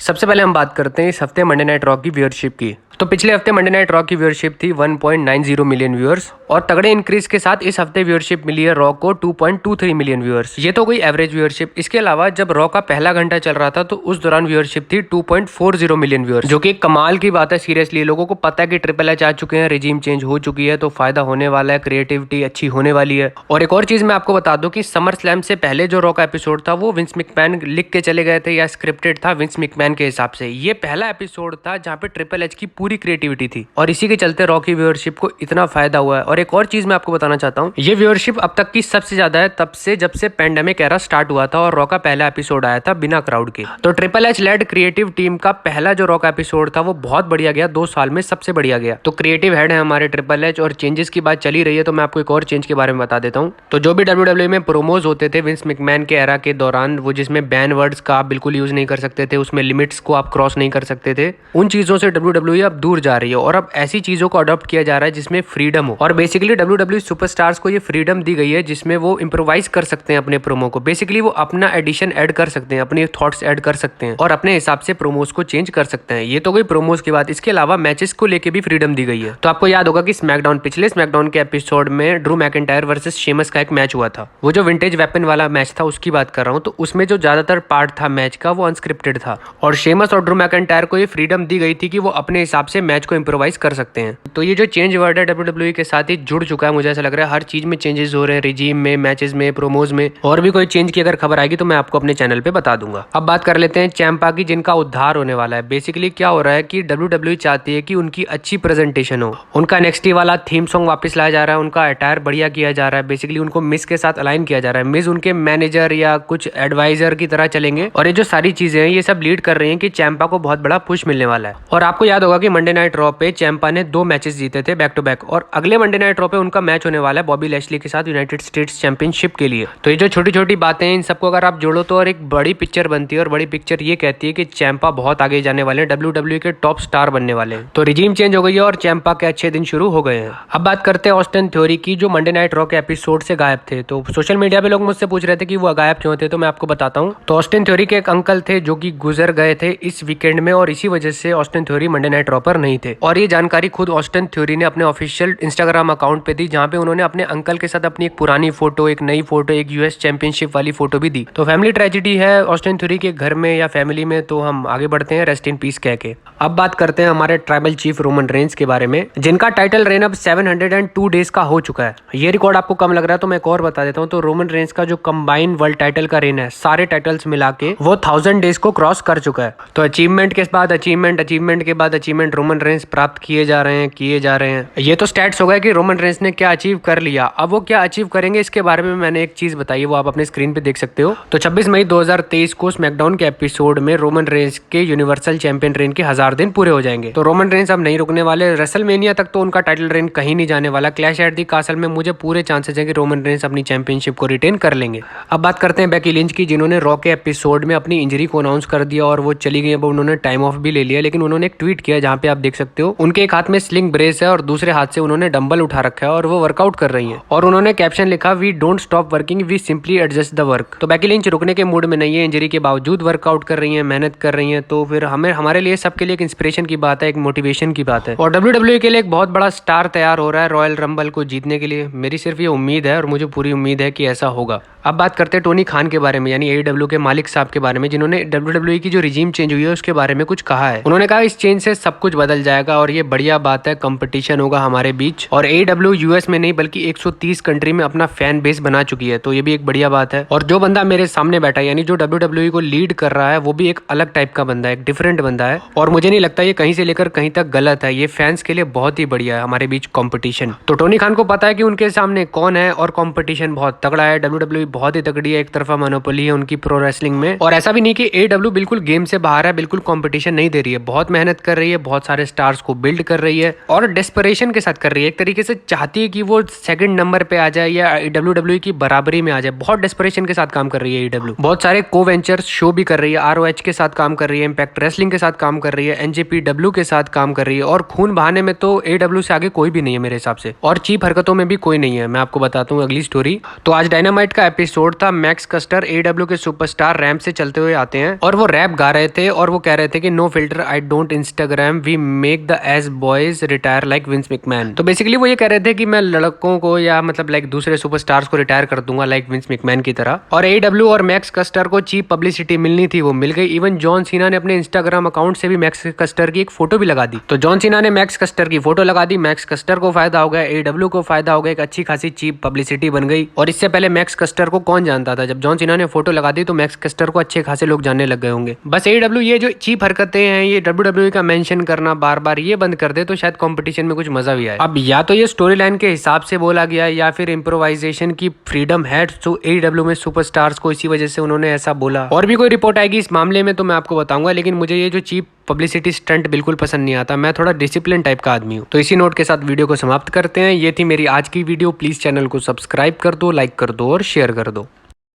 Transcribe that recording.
सबसे पहले हम बात करते हैं इस हफ्ते मंडे नाइट रॉ की व्यूअरशिप की। तो पिछले हफ्ते मंडे नाइट रॉ की व्यूअरशिप थी 1.90 मिलियन व्यूअर्स और तगड़े इंक्रीज के साथ इस हफ्ते व्यूअरशिप मिली है रॉ को 2.23 मिलियन व्यूअर्स। ये तो कोई एवरेज व्यूअरशिप। इसके अलावा जब रॉ का पहला घंटा चल रहा था तो उस दौरान व्यूअरशिप थी 2.40 मिलियन व्यूअर्स, जो कि कमाल की बात है। सीरियसली लोगों को पता है कि ट्रिपल एच आ चुके हैं, रिजीम चेंज हो चुकी है, तो फायदा होने वाला है, क्रिएटिविटी अच्छी होने वाली है। और एक और चीज मैं आपको बता दूं कि समर स्लैम से पहले जो रॉ का एपिसोड था वो विंस मैकमैन लिख के चले गए थे या स्क्रिप्टेड था विंस मैकमैन के हिसाब से। ये पहला एपिसोड था जहां पे ट्रिपल एच की पूरी क्रिएटिविटी थी और इसी के चलते रॉ की व्यूअरशिप को इतना फायदा हुआ है। और एक और चीज मैं आपको बताना चाहता हूँ, ये व्यूअरशिप अब तक की सबसे ज्यादा है तब से जब से पेंडेमिक एरा स्टार्ट हुआ था और रॉ का पहला एपिसोड आया था बिना क्राउड के। तो triple H led creative team का पहला जो रॉ का एपिसोड था वो बहुत बढ़िया गया, 2 साल में सबसे बढ़िया गया। तो क्रिएटिव हेड है हमारे ट्रिपल एच और चेंजेस की बात चली रही है तो मैं आपको एक और चेंज के बारे में बता देता हूँ। तो जो भी WWE में प्रोमोज होते थे विंस मैकमैन के एरा के दौरान, वो जिसमें बैन वर्ड्स का आप बिल्कुल यूज नहीं कर सकते थे, उसमें लिमिट्स को आप क्रॉस नहीं कर सकते थे, उन चीजों से WWE अब दूर जा रही है और अब ऐसी चीजों को अडॉप्ट किया जा रहा है जिसमें फ्रीडम हो। और बेसिकली WWE सुपरस्टार्स को ये फ्रीडम दी गई है जिसमें वो इम्प्रोवाइज कर सकते हैं अपने प्रोमो को। बेसिकली वो अपना एडिशन ऐड कर सकते हैं, अपने थॉट्स ऐड कर सकते हैं और अपने हिसाब से प्रोमोस को चेंज कर सकते हैं। ये तो कोई प्रोमोस की बात। इसके अलावा मैचेस को लेके भी फ्रीडम दी गई है। तो आपको याद होगा कि स्मैकडाउन, पिछले स्मैकडाउन के एपिसोड में ड्रू मैकिंटायर वर्सेस शेमस का एक मैच हुआ था। वो जो विंटेज वेपन वाला मैच था उसकी बात कर रहा हूँ। तो उसमें जो ज्यादातर पार्ट था मैच का वो अनस्क्रिप्टेड था और शेमस और ड्रू मैकिंटायर को ये फ्रीडम दी गई थी कि वो अपने हिसाब से मैच को इम्प्रोवाइज कर सकते हैं। तो ये जो चेंज वर्ड है WWE के साथ ही जुड़ चुका है, मुझे ऐसा लग रहा है। हर चीज में चेंजेस हो रहे हैं, रिजीम में, मैचेस में, प्रोमोज में। और भी कोई चेंज की अगर खबर आएगी तो मैं आपको अपने चैनल पे बता दूंगा। अब बात कर लेते हैं चैंपा की, जिनका उद्धार होने वाला है। बेसिकली क्या हो रहा है कि WWE चाहती है कि उनकी अच्छी प्रेजेंटेशन हो, उनका NXT वाला थीम सॉन्ग वापस लाया जा रहा है, उनका अटायर बढ़िया किया जा रहा है। बेसिकली उनको मिस के साथ अलाइन किया जा रहा है। मिस उनके मैनेजर या कुछ एडवाइजर की तरह चलेंगे और ये जो सारी चीजें हैं ये सब लीड कर रही हैं कि चैंपा को बहुत बड़ा पुश मिलने वाला है। और आपको याद होगा कि मंडे नाइट रॉ पे चैंपा ने 2 मैचेस जीते थे बैक टू बैक और अगले मंडे नाइट रॉ पे उनका मैच होने वाला है बॉबी लैशली के साथ यूनाइटेड स्टेट्स चैंपियनशिप के लिए। तो ये जो छोटी छोटी बातें हैं इन सबको अगर आप जोड़ो तो और एक बड़ी पिक्चर बनती है और बड़ी पिक्चर ये कहती है कि चैंपा बहुत आगे जाने वाले हैं, WWE के टॉप स्टार बनने वाले हैं। तो रिजीम चेंज हो गई है और चैंपा के अच्छे दिन शुरू हो गए हैं। अब बात करते हैं ऑस्टिन थ्योरी की, जो मंडे नाइट रॉ के एपिसोड से गायब थे। तो सोशल मीडिया पे लोग मुझसे पूछ रहे थे कि वो गायब क्यों थे, तो मैं आपको बताता हूँ। तो ऑस्टिन थ्योरी के एक अंकल थे जो कि गुजर गए थे इस वीकेंड में और इसी वजह से Austin theory Monday night raw पर नहीं थे। और ये जानकारी खुद ऑस्टिन थ्योरी ने अपने ऑफिशियल इंस्टाग्राम अकाउंट पे दी, जहाँ पे उन्होंने अपने अंकल के साथ अपनी एक पुरानी फोटो, एक नई फोटो, एक US चैंपियनशिप वाली फोटो भी दी। तो फैमिली ट्रेजेडी है ऑस्टिन थ्योरी के घर में या फैमिली में, तो हम आगे बढ़ते हैं रेस्ट इन पीस कह के। अब बात करते हैं हमारे ट्राइबल चीफ रोमन रेंस के बारे में, जिनका टाइटल रेन अब 702 डेज का हो चुका है। ये रिकॉर्ड आपको कम लग रहा है तो मैं एक और बता देता हूँ। तो रोमन रेंस का जो कंबाइन वर्ल्ड टाइटल का रेन है, सारे टाइटल्स मिला के वो 1000 डेज को क्रॉस कर चुका है। तो अचीवमेंट के बाद अचीवमेंट, अचीवमेंट के बाद अचीवमेंट रोमन रेंस प्राप्त किए जा रहे हैं। ये तो स्टैट्स हो गए कि रोमन रेंस ने क्या अचीव कर लिया। अब वो क्या अचीव करेंगे इसके बारे में मैंने एक चीज बताई है, वो आप अपने स्क्रीन पे देख सकते हो। तो 26 मई 2023 को स्मैकडाउन के एपिसोड में रोमन रेंस के यूनिवर्सल चैंपियन रेन के 1000 दिन पूरे हो जाएंगे। तो रोमन रेंस अब नहीं रुकने वाले, रेसलमेनिया तक तो उनका टाइटल रेन कहीं नहीं जाने वाला। क्लैश एट दी कासल में मुझे पूरे चांसेस है कि रोमन रेंस अपनी चैंपियनशिप को रिटेन कर लेंगे। अब बात करते हैं बेकी लिंच की, जिन्होंने रॉ के एपिसोड में अपनी इंजरी को अनाउंस कर दिया और वो चली गई। अब उन्होंने टाइम ऑफ भी ले लिया, लेकिन उन्होंने एक ट्वीट किया जहाँ पे आप देख सकते हो उनके एक हाथ में स्लिंग ब्रेस है और दूसरे हाथ से उन्होंने डंबल उठा रखा है और वो वर्कआउट कर रही हैं। और उन्होंने कैप्शन लिखा, we don't stop working, we simply adjust the work. तो बेकी लिंच रुकने के मूड में नहीं है, इंजरी के बावजूद वर्कआउट कर रही है, मेहनत कर रही है। तो फिर हमारे लिए सबके लिए एक इंस्पिरेशन की बात है, एक मोटिवेशन की बात है। और WWE के लिए एक बहुत बड़ा स्टार तैयार हो रहा है रॉयल रंबल को जीतने के लिए। मेरी सिर्फ ये उम्मीद है और मुझे पूरी उम्मीद है कि ऐसा होगा। अब बात करते हैं टोनी खान के बारे में, यानी AEW के मालिक साहब के बारे में, जिन्होंने WWE की जो रिजीम चेंज हुई है उसके बारे में कुछ कहा है। उन्होंने कहा इस चेंज से सब कुछ बदल जाएगा और ये बढ़िया बात है, कंपटीशन होगा हमारे बीच। और AEW US में नहीं बल्कि 130 कंट्री में अपना फैन बेस बना चुकी है, तो ये भी एक बढ़िया बात है। और जो बंदा मेरे सामने बैठा है, यानी जो WWE को लीड कर रहा है, वो भी एक अलग टाइप का बंदा है, एक डिफरेंट बंदा है। और मुझे नहीं लगता ये कहीं से लेकर कहीं तक गलत है, ये फैंस के लिए बहुत ही बढ़िया है हमारे बीच कंपटीशन। तो टोनी खान को पता है कि उनके सामने कौन है और कंपटीशन बहुत तगड़ा है। WWE बहुत ही तगड़ी है, एक तरफा मोनोपोली है उनकी प्रो रेसलिंग में। और ऐसा भी नहीं कि AEW बिल्कुल गेम से बाहर है, बिल्कुल कंपटीशन नहीं दे रही है, बहुत मेहनत कर रही है, बहुत बहुत सारे स्टार्स को बिल्ड कर रही है और डेस्परेशन के साथ कर रही है। एक तरीके से चाहती है कि वो सेकंड नंबर पे आ जाए या WWE की बराबरी में आ जाए। बहुत डेस्परेशन के साथ काम कर रही है AEW। बहुत सारे को वेंचर्स शो भी कर रही है, ROH के साथ काम कर रही है, इम्पैक्ट रेसलिंग के साथ काम कर रही है, NJPW के साथ काम कर रही है और खून बहाने में तो AEW से आगे कोई भी नहीं है मेरे हिसाब से, और चीप हरकतों में भी कोई नहीं है। मैं आपको बताता हूँ अगली स्टोरी। तो आज डायनामाइट का एपिसोड था। मैक्स कस्टर AEW के सुपरस्टार रैंप से चलते हुए आते हैं और वो रैप गा रहे थे और वो कह रहे थे कि no filter, I don't Instagram, we make the age boys retire like Vince McMahon. तो बेसिकली वो ये कह रहे थे कि मैं लड़कों को या मतलब लाइक दूसरे सुपरस्टार्स को रिटायर कर दूंगा लाइक विंस मैकमैन की तरह। और AEW और मैक्स कस्टर को चीप पब्लिसिटी मिलनी थी, वो मिल गई। इवन जॉन सीना ने अपने इंस्टाग्राम अकाउंट से भी मैक्स कस्टर की एक फोटो भी लगा दी। तो जॉन सीना ने मैक्स कस्टर की फोटो लगा दी, मैक्स कस्टर को फायदा हो गया, AEW को फायदा हो गया, एक अच्छी खासी चीप पब्लिसिटी बन गई। और इससे पहले मैक्स कस्टर को कौन जानता था? जब जॉन सीना ने फोटो लगा दी तो मैक्स कस्टर को अच्छे खासे लोग जानने लग गए होंगे। बस AEW ये जो चीप हरकतें हैं, ये WWE का मेंशन करना बार बार, ये बंद कर दे तो शायद कंपटीशन में कुछ मजा भी आए। अब या तो ये स्टोरी लाइन के हिसाब से बोला गया या फिर इम्प्रोवाइजेशन की फ्रीडम है तो AEW में सुपरस्टार्स को, इसी वजह से उन्होंने ऐसा बोला। और भी कोई रिपोर्ट आएगी इस मामले में तो मैं आपको बताऊंगा, लेकिन मुझे ये जो चीप पब्लिसिटी स्टंट बिल्कुल पसंद नहीं आता। मैं थोड़ा डिसिप्लिन टाइप का आदमी हूँ। तो इसी नोट के साथ वीडियो को समाप्त करते हैं। ये थी मेरी आज की वीडियो। प्लीज चैनल को सब्सक्राइब कर दो, लाइक कर दो और शेयर कर दो।